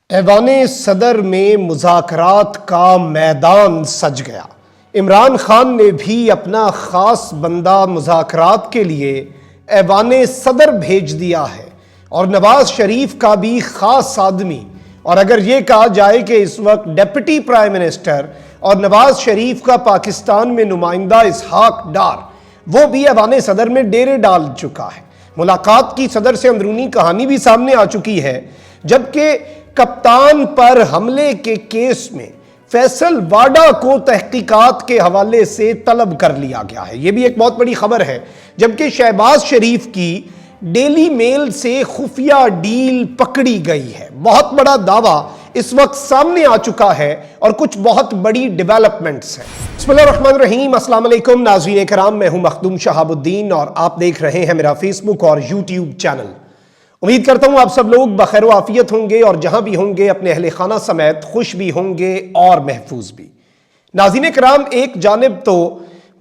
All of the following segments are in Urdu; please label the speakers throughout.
Speaker 1: ایوان صدر میں مذاکرات کا میدان سج گیا۔ عمران خان نے بھی اپنا خاص بندہ مذاکرات کے لیے ایوان صدر بھیج دیا ہے اور نواز شریف کا بھی خاص آدمی، اور اگر یہ کہا جائے کہ اس وقت ڈیپٹی پرائم منسٹر اور نواز شریف کا پاکستان میں نمائندہ اسحاق ڈار، وہ بھی ایوان صدر میں ڈیرے ڈال چکا ہے۔ ملاقات کی صدر سے اندرونی کہانی بھی سامنے آ چکی ہے، جبکہ کپتان پر حملے کے کیس میں فیصل واڈا کو تحقیقات کے حوالے سے طلب کر لیا گیا ہے۔ یہ بھی ایک بہت بڑی خبر ہے، جبکہ شہباز شریف کی ڈیلی میل سے خفیہ ڈیل پکڑی گئی ہے۔ بہت بڑا دعویٰ اس وقت سامنے آ چکا ہے اور کچھ بہت بڑی ڈیولپمنٹس ہیں۔ بسم اللہ الرحمن الرحیم، السلام علیکم ناظرین کرام، میں ہوں مخدوم شہاب الدین اور آپ دیکھ رہے ہیں میرا فیس بک اور یوٹیوب چینل۔ امید کرتا ہوں آپ سب لوگ بخیر و عافیت ہوں گے اور جہاں بھی ہوں گے اپنے اہل خانہ سمیت خوش بھی ہوں گے اور محفوظ بھی۔ ناظرین کرام، ایک جانب تو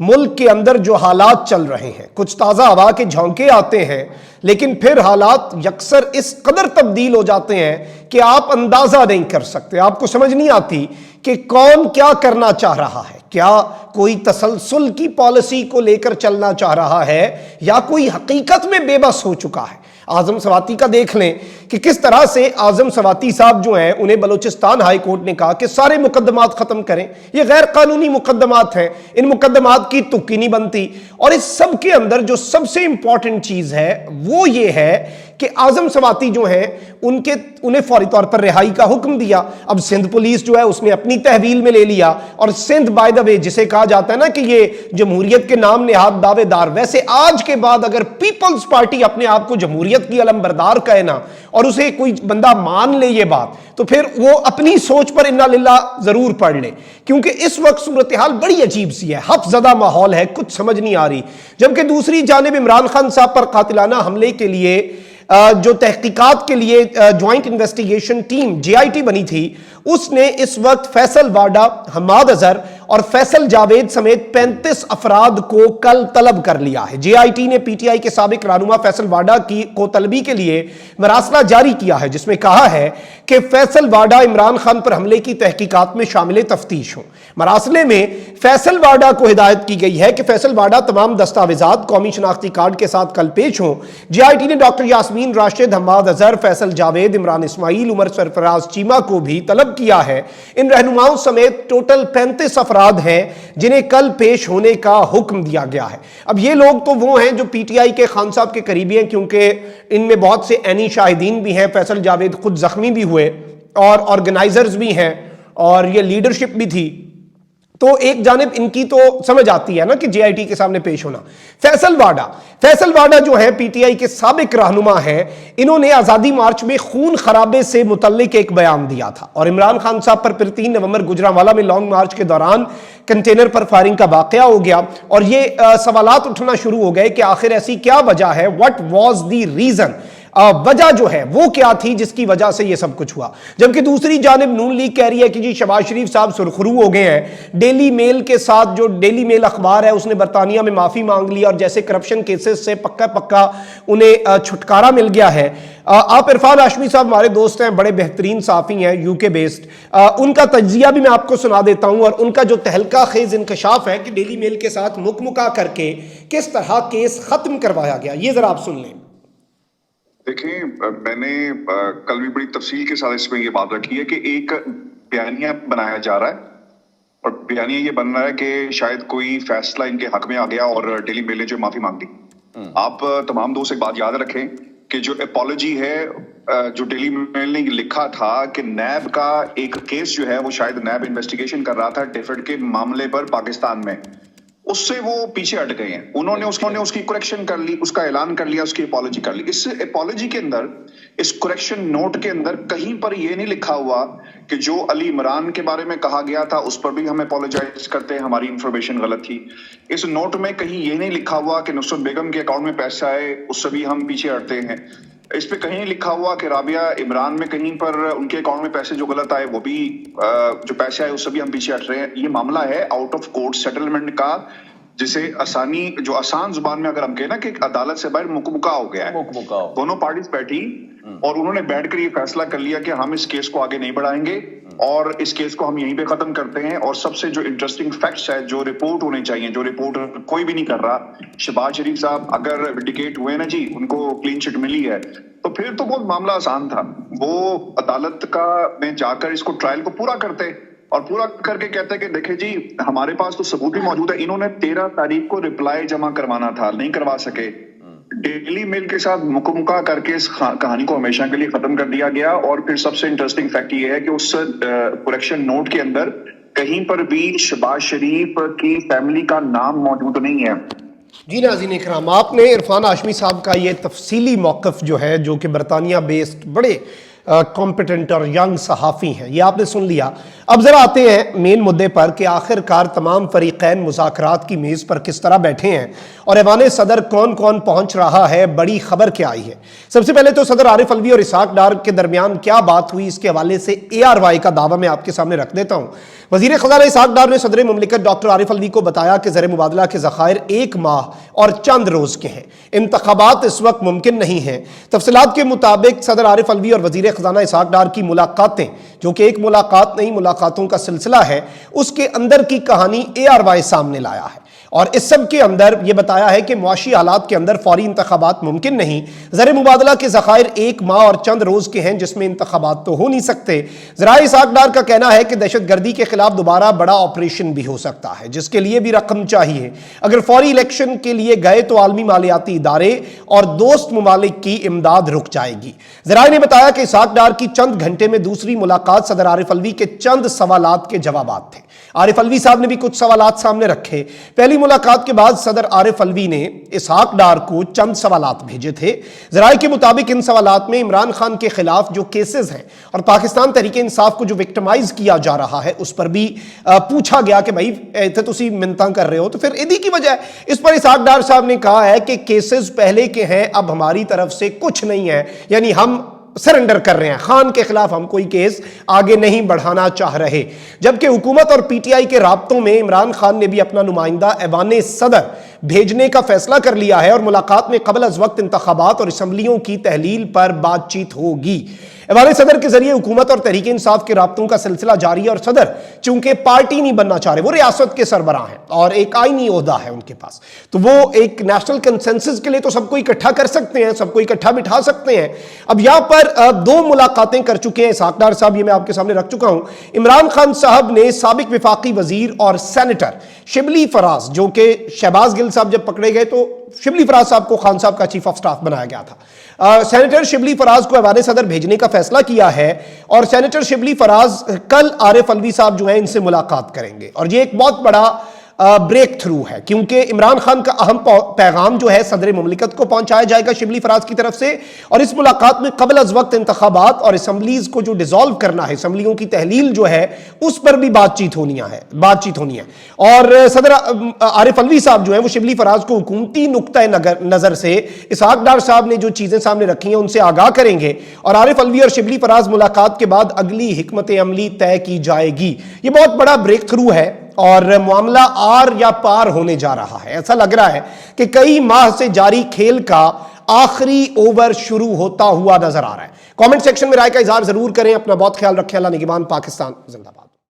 Speaker 1: ملک کے اندر جو حالات چل رہے ہیں، کچھ تازہ ہوا کے جھونکے آتے ہیں، لیکن پھر حالات یکسر اس قدر تبدیل ہو جاتے ہیں کہ آپ اندازہ نہیں کر سکتے، آپ کو سمجھ نہیں آتی کہ کون کیا کرنا چاہ رہا ہے۔ کیا کوئی تسلسل کی پالیسی کو لے کر چلنا چاہ رہا ہے یا کوئی حقیقت میں بے بس ہو چکا ہے؟ اعظم سواتی کا دیکھ لیں کہ کس طرح سے اعظم سواتی صاحب جو ہیں، انہیں بلوچستان ہائی کورٹ نے کہا کہ سارے مقدمات ختم کریں، یہ غیر قانونی مقدمات ہیں، ان مقدمات کی تکی نہیں بنتی۔ اور اس سب کے اندر جو سب سے امپورٹنٹ چیز ہے وہ یہ ہے کہ اعظم سواتی جو ہیں انہیں فوری طور پر رہائی کا حکم دیا۔ اب سندھ پولیس جو ہے اس نے اپنی تحویل میں لے لیا، اور سندھ بائی دا وے جسے کہا جاتا ہے نا کہ یہ جمہوریت کے نام نہاد دعوے دار، ویسے آج کے بعد اگر پیپلز پارٹی اپنے آپ کو جمہوریت کی علم بردار کہے نا اور اسے کوئی بندہ مان لے یہ بات، تو پھر وہ اپنی سوچ پر انا للہ ضرور پڑھ لے، کیونکہ اس وقت صورتحال بڑی عجیب سی ہے، حف زدہ ماحول ہے، کچھ سمجھ نہیں آ رہی۔ جبکہ دوسری جانب عمران خان صاحب پر قاتلانہ حملے کے لیے جو تحقیقات کے لیے joint investigation team J I T بنی تھی، اس نے اس وقت فیصل واڈا، حماد اظہر اور فیصل جاوید سمیت 35 افراد کو کل طلب کر لیا ہے۔ جے آئی ٹی نے پی ٹی آئی کے سابق رہنما فیصل واڈا کو طلبی کے لیے مراسلہ جاری کیا ہے، جس میں کہا ہے کہ فیصل واڈا عمران خان پر حملے کی تحقیقات میں شامل تفتیش ہوں۔ مراسلے میں فیصل واڈا کو ہدایت کی گئی ہے کہ فیصل واڈا تمام دستاویزات قومی شناختی کارڈ کے ساتھ کل پیش ہوں۔ جے آئی ٹی نے ڈاکٹر یاسمین راشد، حماد اظہر، فیصل جاوید، عمران اسماعیل، عمر سرفراز چیمہ کو بھی طلب کیا ہے۔ ان رہنماؤں سمیت ٹوٹل 35 افراد ہیں جنہیں کل پیش ہونے کا حکم دیا گیا ہے۔ اب یہ لوگ تو وہ ہیں جو پی ٹی آئی کے خان صاحب کے قریبی ہیں، کیونکہ ان میں بہت سے عینی شاہدین بھی ہیں۔ فیصل جاوید خود زخمی بھی ہوئے اور آرگنائزرز بھی ہیں اور یہ لیڈرشپ بھی تھی، تو ایک جانب ان کی تو سمجھ آتی ہے نا کہ جے آئی ٹی کے سامنے پیش ہونا۔ فیصل واڈا جو ہے پی ٹی آئی کے سابق رہنما ہیں، انہوں نے آزادی مارچ میں خون خرابے سے متعلق ایک بیان دیا تھا، اور عمران خان صاحب پر پھر 3 نومبر گجرانوالہ میں لانگ مارچ کے دوران کنٹینر پر فائرنگ کا واقعہ ہو گیا، اور یہ سوالات اٹھنا شروع ہو گئے کہ آخر ایسی کیا وجہ ہے، واٹ واز دی ریزن، وجہ جو ہے وہ کیا تھی جس کی وجہ سے یہ سب کچھ ہوا۔ جبکہ دوسری جانب نون لیگ کہہ رہی ہے کہ جی شہباز شریف صاحب سرخرو ہو گئے ہیں، ڈیلی میل کے ساتھ، جو ڈیلی میل اخبار ہے، اس نے برطانیہ میں معافی مانگ لی اور جیسے کرپشن کیسز سے پکا انہیں چھٹکارا مل گیا ہے۔ آپ عرفان ہاشمی صاحب ہمارے دوست ہیں، بڑے بہترین صحافی ہیں، یو کے بیسڈ، ان کا تجزیہ بھی میں آپ کو سنا دیتا ہوں، اور ان کا جو تہلکہ خیز انکشاف ہے کہ ڈیلی میل کے ساتھ مکمکا کر کے کس طرح کیس ختم کروایا گیا، یہ ذرا آپ سن لیں۔
Speaker 2: دیکھیں، میں نے کل بھی بڑی تفصیل کے ساتھ اس میں یہ بات رکھی ہے کہ ایک بیانیہ بنایا جا رہا ہے، اور بیانیہ یہ بن رہا ہے کہ شاید کوئی فیصلہ ان کے حق میں آ گیا اور ڈیلی میل نے جو معافی مانگ دی۔ آپ تمام دوست ایک بات یاد رکھیں کہ جو اپالوجی ہے، جو ڈیلی میل نے لکھا تھا کہ نیب کا ایک کیس جو ہے وہ شاید نیب انویسٹیگیشن کر رہا تھا ڈیفیڈ کے معاملے پر پاکستان میں، اس سے وہ پیچھے ہٹ گئے ہیں، انہوں نے اس کی کریکشن کر لی، اس کا اعلان کر لیا، اس کی اپالوجی کر لی۔ اس اپالوجی کے اندر، اس کریکشن نوٹ کے اندر کہیں پر یہ نہیں لکھا ہوا کہ جو علی عمران کے بارے میں کہا گیا تھا اس پر بھی ہم اپالوجائز کرتے ہیں، ہماری انفارمیشن غلط تھی۔ اس نوٹ میں کہیں یہ نہیں لکھا ہوا کہ نصرت بیگم کے اکاؤنٹ میں پیسہ آئے، اس سے بھی ہم پیچھے ہٹتے ہیں۔ اس پہ کہیں نہیں لکھا ہوا کہ رابعہ عمران میں کہیں پر ان کے اکاؤنٹ میں پیسے جو غلط آئے، وہ بھی جو پیسے آئے اس سے بھی ہم پیچھے ہٹ رہے ہیں۔ یہ معاملہ ہے آؤٹ آف کورٹ سیٹلمنٹ کا، جسے جو آسان زبان میں اگر ہم کہیں نا کہ عدالت سے باہر مکمکا ہو گیا ہے. دونوں پارٹیز بیٹھی اور انہوں نے بیٹھ کر یہ فیصلہ کر لیا کہ ہم اس کیس کو آگے نہیں بڑھائیں گے اور اس کیس کو ہم یہیں پہ ختم کرتے ہیں. اور سب سے جو انٹرسٹنگ فیکٹس ہے, جو رپورٹ ہونے چاہیے, جو رپورٹ کوئی بھی نہیں کر رہا, شہباز شریف صاحب اگر ونڈیکیٹ ہوئے نا جی, ان کو کلین چٹ ملی ہے, تو پھر تو بہت معاملہ آسان تھا. وہ عدالت میں جا کر اس کو ٹرائل کو پورا کرتے اور پورا کر کے کہتے کہ دیکھیں جی ہمارے پاس تو ثبوت بھی موجود ہے. انہوں نے 13 تاریخ کو رپلائی جمع کروانا تھا, نہیں کروا سکے. ڈیلی میل کے ساتھ مکمکا کر کے اس کہانی کو ہمیشہ کے لیے ختم کر دیا گیا. اور پھر سب سے انٹرسٹنگ فیکٹ یہ ہے کہ اس کریکشن نوٹ کے اندر کہیں پر بھی شہباز شریف کی فیملی کا نام موجود نہیں ہے.
Speaker 1: جی ناظرین اکرام, آپ نے عرفان ہاشمی صاحب کا یہ تفصیلی موقف جو ہے, جو کہ برطانیہ بیسڈ بڑے کمپیٹنٹ اور ینگ صحافی ہیں, یہ آپ نے سن لیا. اب ذرا آتے ہیں مین مدعے پر کہ آخر کار تمام فریقین مذاکرات کی میز پر کس طرح بیٹھے ہیں اور ایوان صدر کون کون پہنچ رہا ہے, بڑی خبر کیا آئی ہے. سب سے پہلے تو صدر عارف الوی اور اسحاق ڈار کے درمیان کیا بات ہوئی, اس کے حوالے سے ARY کا دعویٰ میں آپ کے سامنے رکھ دیتا ہوں. وزیر خزانہ اسحاق ڈار نے صدر مملکت ڈاکٹر عارف الوی کو بتایا کہ زر مبادلہ کے ذخائر 1 ماہ اور چند روز کے ہیں, انتخابات اس وقت ممکن نہیں ہیں. تفصیلات کے مطابق صدر عارف الوی اور وزیر خزانہ اسحاق ڈار کی ملاقاتیں, جو کہ ایک ملاقات نہیں ملاقاتوں کا سلسلہ ہے, اس کے اندر کی کہانی ARY سامنے لایا ہے. اور اس سب کے اندر یہ بتایا ہے کہ معاشی حالات کے اندر فوری انتخابات ممکن نہیں. زر مبادلہ کے ذخائر 1 ماہ اور چند روز کے ہیں, جس میں انتخابات تو ہو نہیں سکتے. ذرائع اسحاق ڈار کا کہنا ہے کہ دہشت گردی کے خلاف دوبارہ بڑا آپریشن بھی ہو سکتا ہے, جس کے لیے بھی رقم چاہیے. اگر فوری الیکشن کے لیے گئے تو عالمی مالیاتی ادارے اور دوست ممالک کی امداد رک جائے گی. ذرائع نے بتایا کہ اسحاق ڈار کی چند گھنٹے میں دوسری ملاقات صدر عارف الوی کے چند سوالات کے جوابات تھے. عارف الوی صاحب نے بھی کچھ سوالات سامنے رکھے. پہلی ملاقات کے بعد صدر عارف الوی نے اسحاق ڈار کو چند سوالات بھیجے تھے. ذرائع کے مطابق ان سوالات میں عمران خان کے خلاف جو کیسز ہیں اور پاکستان تحریک انصاف کو جو وکٹمائز کیا جا رہا ہے, اس پر بھی پوچھا گیا کہ بھائی ایتھے تسی منتاں کر رہے ہو تو پھر ادھی کی وجہ ہے. اس پر اسحاق ڈار صاحب نے کہا ہے کہ کیسز پہلے کے ہیں, اب ہماری طرف سے کچھ نہیں ہے, یعنی ہم سرنڈر کر رہے ہیں, خان کے خلاف ہم کوئی کیس آگے نہیں بڑھانا چاہ رہے. جبکہ حکومت اور PTI کے رابطوں میں عمران خان نے بھی اپنا نمائندہ ایوان صدر بھیجنے کا فیصلہ کر لیا ہے اور ملاقات میں قبل از وقت انتخابات اور اسمبلیوں کی تحلیل پر بات چیت ہوگی. ایوان صدر کے ذریعے حکومت اور تحریک انصاف کے رابطوں کا سلسلہ جاری ہے اور صدر چونکہ پارٹی نہیں بننا چاہ رہے, وہ ریاست کے سربراہ ہیں اور ایک آئینی عہدہ ہے ان کے پاس, تو وہ ایک نیشنل کنسنسس کے لیے تو سب کو اکٹھا کر سکتے ہیں, سب کو اکٹھا بٹھا سکتے ہیں. اب یہاں پر 2 ملاقاتیں کر چکے ہیں اسحاق ڈار صاحب, یہ میں آپ کے سامنے رکھ چکا ہوں. عمران خان صاحب نے سابق وفاقی وزیر اور سینیٹر شبلی فراز, جو کہ شہباز گل صاحب جب پکڑے گئے تو شبلی فراز صاحب کو خان صاحب کا چیف آف سٹاف بنایا گیا تھا, سینیٹر شبلی فراز کو ایوان صدر بھیجنے کا فیصلہ کیا ہے. اور سینیٹر شبلی فراز کل عارف الوی صاحب جو ہیں ان سے ملاقات کریں گے, اور یہ ایک بہت بڑا بریک تھرو ہے, کیونکہ عمران خان کا اہم پیغام جو ہے صدر مملکت کو پہنچایا جائے گا شبلی فراز کی طرف سے. اور اس ملاقات میں قبل از وقت انتخابات اور اسمبلیز کو جو ڈیزالو کرنا ہے, اسمبلیوں کی تحلیل جو ہے, اس پر بھی بات چیت ہونی ہے. اور صدر عارف الوی صاحب جو ہیں وہ شبلی فراز کو حکومتی نقطہ نظر سے اسحاق ڈار صاحب نے جو چیزیں سامنے رکھی ہیں ان سے آگاہ کریں گے, اور عارف الوی اور شبلی فراز ملاقات کے بعد اگلی حکمت عملی طے کی جائے گی. یہ بہت بڑا بریک تھرو ہے اور معاملہ آر یا پار ہونے جا رہا ہے. ایسا لگ رہا ہے کہ کئی ماہ سے جاری کھیل کا آخری اوور شروع ہوتا ہوا نظر آ رہا ہے. کامنٹ سیکشن میں رائے کا اظہار ضرور کریں. اپنا بہت خیال رکھیں. اللہ نگہبان. پاکستان زندہ باد.